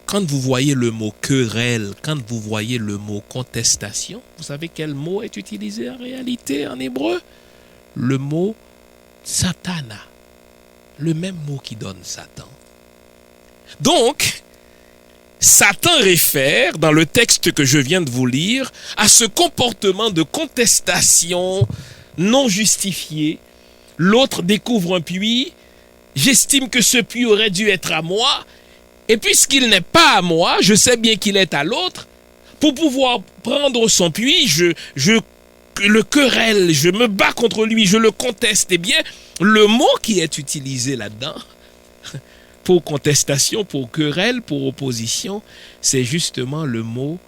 quand vous voyez le mot querelle, quand vous voyez le mot contestation, vous savez quel mot est utilisé en réalité en hébreu? Le mot satana, le même mot qui donne Satan. Donc, Satan réfère, dans le texte que je viens de vous lire, à ce comportement de contestation non justifié. L'autre découvre un puits, j'estime que ce puits aurait dû être à moi, et puisqu'il n'est pas à moi, je sais bien qu'il est à l'autre, pour pouvoir prendre son puits, je le querelle, je me bats contre lui, je le conteste. Eh bien, le mot qui est utilisé là-dedans, pour contestation, pour querelle, pour opposition, c'est justement le mot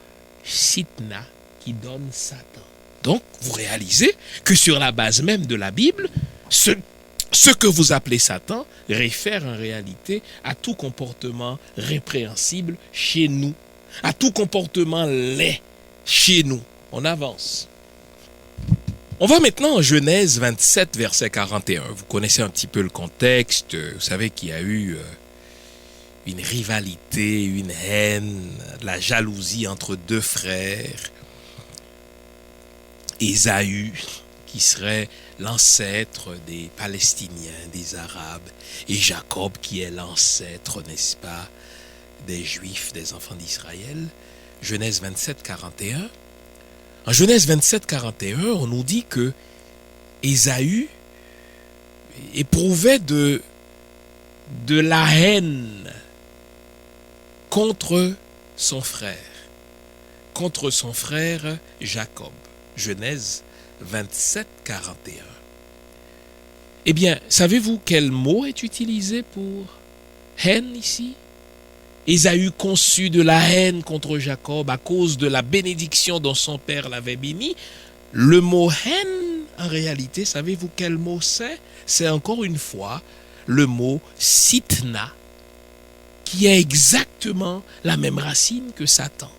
sitna qui donne Satan. Donc, vous réalisez que sur la base même de la Bible, ce que vous appelez Satan réfère en réalité à tout comportement répréhensible chez nous, à tout comportement laid chez nous. On avance. On va maintenant en Genèse 27, verset 41. Vous connaissez un petit peu le contexte. Vous savez qu'il y a eu une rivalité, une haine, de la jalousie entre deux frères. Ésaü, qui serait l'ancêtre des Palestiniens, des Arabes, et Jacob, qui est l'ancêtre, n'est-ce pas, des Juifs, des enfants d'Israël. Genèse 27, 41. En Genèse 27, 41, on nous dit que Ésaü éprouvait de de la haine contre son frère Jacob. Genèse 27, 41. Eh bien, savez-vous quel mot est utilisé pour haine ici? Ésaü conçut de la haine contre Jacob à cause de la bénédiction dont son père l'avait béni. Le mot haine, en réalité, savez-vous quel mot c'est? C'est encore une fois le mot sitna, qui est exactement la même racine que Satan.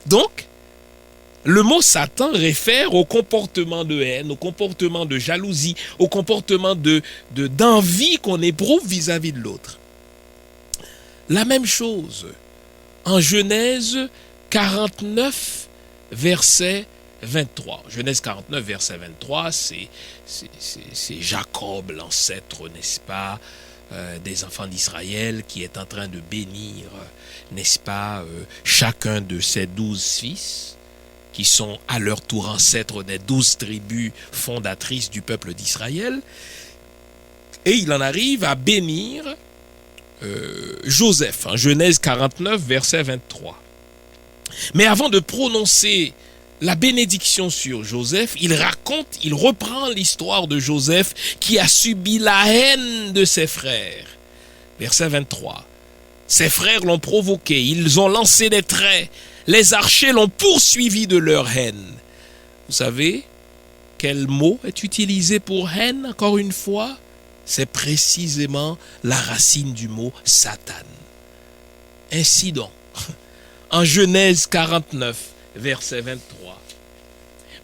Donc, le mot Satan réfère au comportement de haine, au comportement de jalousie, au comportement d'envie qu'on éprouve vis-à-vis de l'autre. La même chose en Genèse 49, verset 23. Genèse 49, verset 23, c'est Jacob, l'ancêtre, n'est-ce pas, des enfants d'Israël, qui est en train de bénir, n'est-ce pas, chacun de ses 12 fils, qui sont à leur tour ancêtres des 12 tribus fondatrices du peuple d'Israël. Et il en arrive à bénir Joseph, en Genèse 49, verset 23. Mais avant de prononcer la bénédiction sur Joseph, il reprend l'histoire de Joseph qui a subi la haine de ses frères. Verset 23. Ses frères l'ont provoqué, ils ont lancé des traits, les archers l'ont poursuivi de leur haine. Vous savez quel mot est utilisé pour haine, encore une fois? C'est précisément la racine du mot Satan. Ainsi donc, en Genèse 49, verset 23,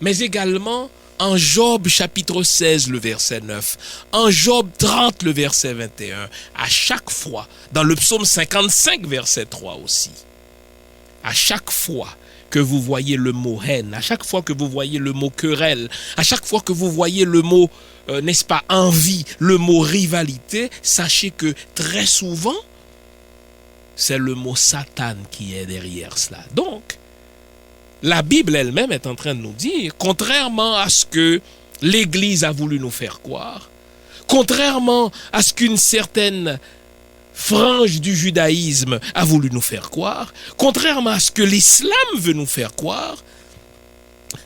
mais également en Job chapitre 16, le verset 9, en Job 30, le verset 21, à chaque fois, dans le psaume 55, verset 3 aussi, à chaque fois que vous voyez le mot haine, à chaque fois que vous voyez le mot querelle, à chaque fois que vous voyez le mot, n'est-ce pas, envie, le mot rivalité, sachez que très souvent, c'est le mot Satan qui est derrière cela. Donc, la Bible elle-même est en train de nous dire, contrairement à ce que l'Église a voulu nous faire croire, contrairement à ce qu'une certaine frange du judaïsme a voulu nous faire croire, contrairement à ce que l'islam veut nous faire croire,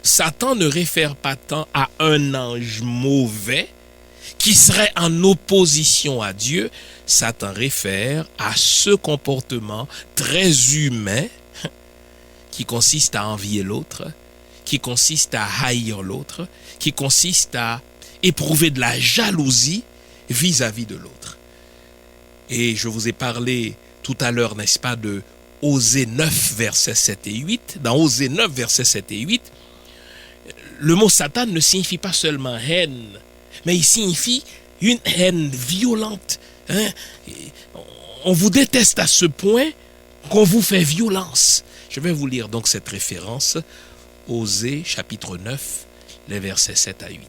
Satan ne réfère pas tant à un ange mauvais qui serait en opposition à Dieu. Satan réfère à ce comportement très humain qui consiste à envier l'autre, qui consiste à haïr l'autre, qui consiste à éprouver de la jalousie vis-à-vis de l'autre. Et je vous ai parlé tout à l'heure, n'est-ce pas, de Osée 9, versets 7 et 8. Dans Osée 9, versets 7 et 8, le mot Satan ne signifie pas seulement haine, mais il signifie une haine violente. On vous déteste à ce point qu'on vous fait violence. Je vais vous lire donc cette référence, Osée chapitre 9, les versets 7 à 8.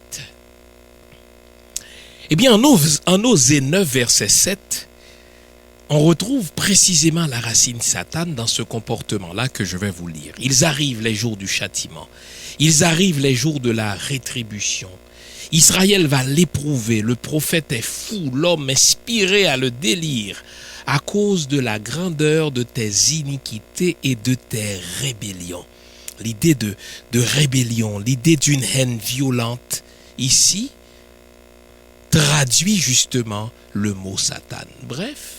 Eh bien, en Osée 9, verset 7, on retrouve précisément la racine Satan dans ce comportement-là que je vais vous lire. Ils arrivent les jours du châtiment. Ils arrivent les jours de la rétribution. Israël va l'éprouver. Le prophète est fou, l'homme inspiré à le délire à cause de la grandeur de tes iniquités et de tes rébellions. L'idée de rébellion, l'idée d'une haine violente, ici, traduit justement le mot Satan. Bref,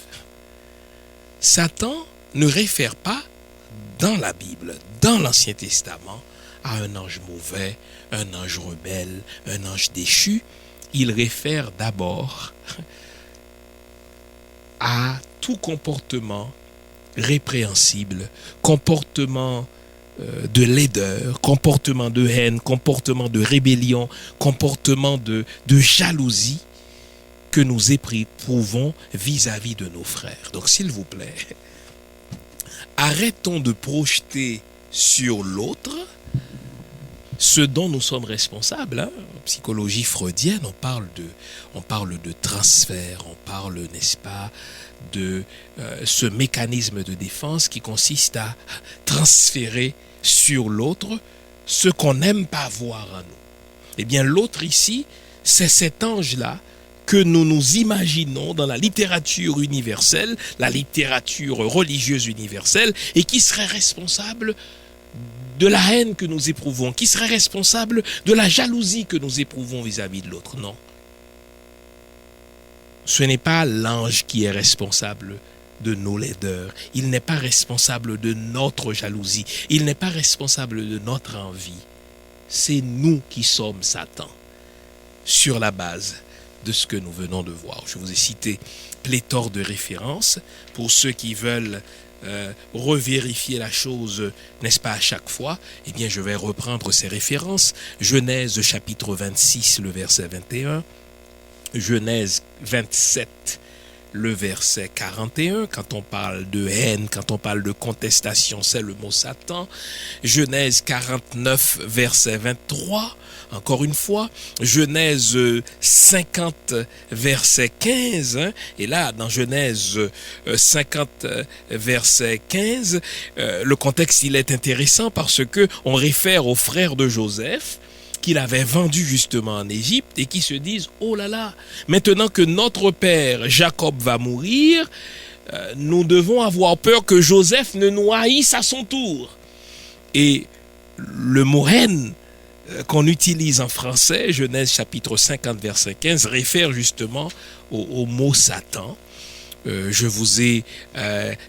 Satan ne réfère pas dans la Bible, dans l'Ancien Testament, à un ange mauvais, un ange rebelle, un ange déchu. Il réfère d'abord à tout comportement répréhensible, comportement de laideur, comportement de haine, comportement de rébellion, comportement de jalousie que nous éprouvons vis-à-vis de nos frères. Donc s'il vous plaît, arrêtons de projeter sur l'autre ce dont nous sommes responsables. En psychologie freudienne, on parle de transfert, on parle, n'est-ce pas, de ce mécanisme de défense qui consiste à transférer sur l'autre ce qu'on n'aime pas voir en nous. Eh bien, l'autre ici, c'est cet ange-là que nous nous imaginons dans la littérature universelle, la littérature religieuse universelle, et qui serait responsable de la haine que nous éprouvons, qui serait responsable de la jalousie que nous éprouvons vis-à-vis de l'autre. Non. Ce n'est pas l'ange qui est responsable de nos laideurs. Il n'est pas responsable de notre jalousie. Il n'est pas responsable de notre envie. C'est nous qui sommes Satan, sur la base de ce que nous venons de voir. Je vous ai cité pléthore de références pour ceux qui veulent revérifier la chose, n'est-ce pas, à chaque fois. Eh bien, je vais reprendre ces références. Genèse chapitre 26, le verset 21. Genèse 27, le verset 41, quand on parle de haine, quand on parle de contestation, c'est le mot Satan. Genèse 49, verset 23, encore une fois. Genèse 50, verset 15. Et là, dans Genèse 50, verset 15, le contexte, il est intéressant parce que on réfère aux frères de Joseph, qu'il avait vendu justement en Égypte, et qui se disent, oh là là, maintenant que notre père Jacob va mourir, nous devons avoir peur que Joseph ne nous haïsse à son tour. Et le mot haine qu'on utilise en français, Genèse chapitre 50 verset 15, réfère justement au mot Satan. Je vous ai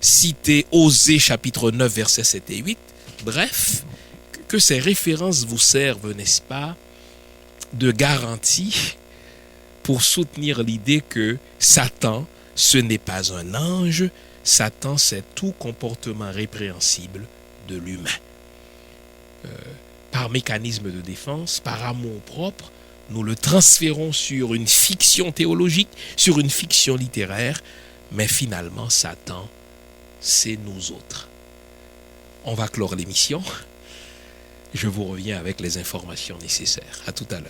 cité Osée chapitre 9 verset 7 et 8. Bref, que ces références vous servent, n'est-ce pas, de garantie pour soutenir l'idée que Satan, ce n'est pas un ange. Satan, c'est tout comportement répréhensible de l'humain. Par mécanisme de défense, par amour propre, nous le transférons sur une fiction théologique, sur une fiction littéraire, mais finalement, Satan, c'est nous autres. On va clore l'émission. Je vous reviens avec les informations nécessaires. À tout à l'heure.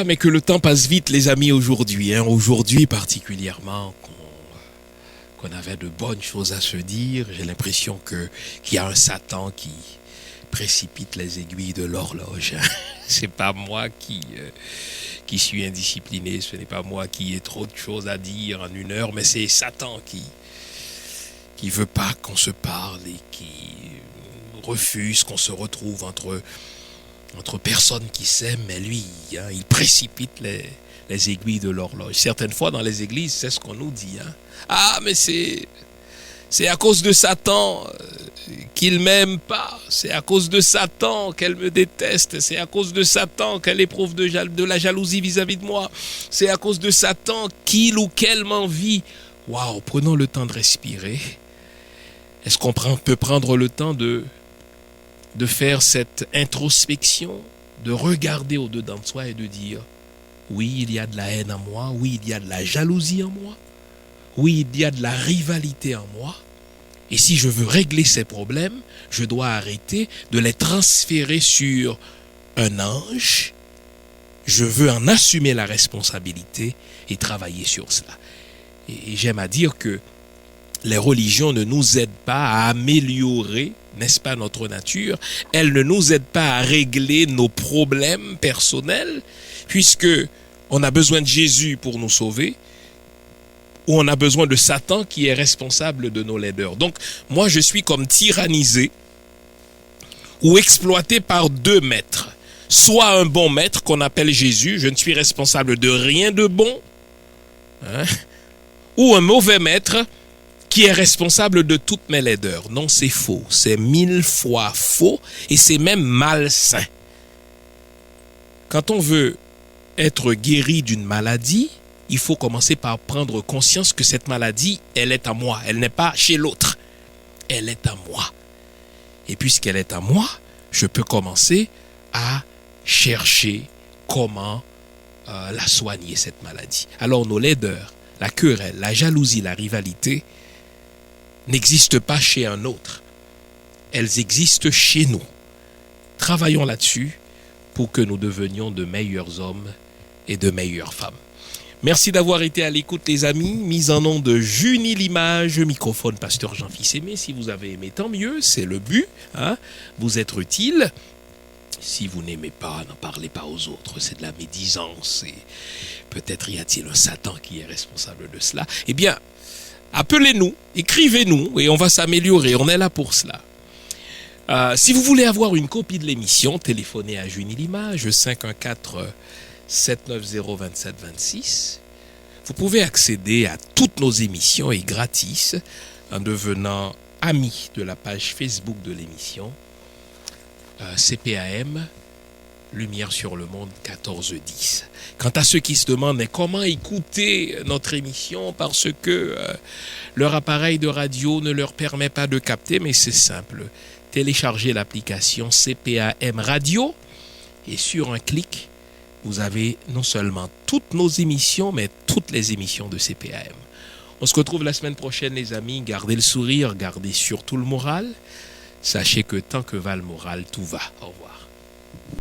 Mais que le temps passe vite, les amis, aujourd'hui. Aujourd'hui particulièrement, qu'on avait de bonnes choses à se dire. J'ai l'impression qu'il y a un Satan qui précipite les aiguilles de l'horloge. C'est pas moi qui suis indiscipliné, ce n'est pas moi qui ai trop de choses à dire en une heure, mais c'est Satan qui veut pas qu'on se parle et qui refuse qu'on se retrouve entre personnes qui s'aiment, mais lui, il précipite les aiguilles de l'horloge. Certaines fois dans les églises, c'est ce qu'on nous dit. Ah, mais c'est à cause de Satan qu'il m'aime pas. C'est à cause de Satan qu'elle me déteste. C'est à cause de Satan qu'elle éprouve de la jalousie vis-à-vis de moi. C'est à cause de Satan qu'il ou qu'elle m'envie. Waouh, prenons le temps de respirer. Est-ce qu'on peut prendre le temps de faire cette introspection, de regarder au-dedans de soi et de dire, oui, il y a de la haine en moi, oui, il y a de la jalousie en moi, oui, il y a de la rivalité en moi, et si je veux régler ces problèmes, je dois arrêter de les transférer sur un ange, je veux en assumer la responsabilité et travailler sur cela. Et j'aime à dire que les religions ne nous aident pas à améliorer, n'est-ce pas, notre nature. Elles ne nous aident pas à régler nos problèmes personnels, puisque on a besoin de Jésus pour nous sauver, ou on a besoin de Satan qui est responsable de nos laideurs. Donc, moi, je suis comme tyrannisé ou exploité par deux maîtres. Soit un bon maître qu'on appelle Jésus, je ne suis responsable de rien de bon, ou un mauvais maître qui est responsable de toutes mes laideurs. Non, c'est faux. C'est 1000 fois faux et c'est même malsain. Quand on veut être guéri d'une maladie, il faut commencer par prendre conscience que cette maladie, elle est à moi. Elle n'est pas chez l'autre. Elle est à moi. Et puisqu'elle est à moi, je peux commencer à chercher comment la soigner, cette maladie. Alors nos laideurs, la querelle, la jalousie, la rivalité n'existent pas chez un autre. Elles existent chez nous. Travaillons là-dessus pour que nous devenions de meilleurs hommes et de meilleures femmes. Merci d'avoir été à l'écoute, les amis. Mise en nom de Junie Limage, microphone Pasteur Jean-Fils Aimé. Si vous avez aimé, tant mieux, c'est le but. Vous être utile. Si vous n'aimez pas, n'en parlez pas aux autres. C'est de la médisance. Et peut-être y a-t-il un Satan qui est responsable de cela. Eh bien, appelez-nous, écrivez-nous et on va s'améliorer. On est là pour cela. Si vous voulez avoir une copie de l'émission, téléphonez à Junie Limage, 514-790-2726. Vous pouvez accéder à toutes nos émissions et gratis en devenant ami de la page Facebook de l'émission CPAM Lumière sur le monde 1410. Quant à ceux qui se demandent comment écouter notre émission parce que leur appareil de radio ne leur permet pas de capter, mais c'est simple. Téléchargez l'application CPAM Radio et sur un clic, vous avez non seulement toutes nos émissions, mais toutes les émissions de CPAM. On se retrouve la semaine prochaine, les amis. Gardez le sourire, gardez surtout le moral. Sachez que tant que va le moral, tout va. Au revoir.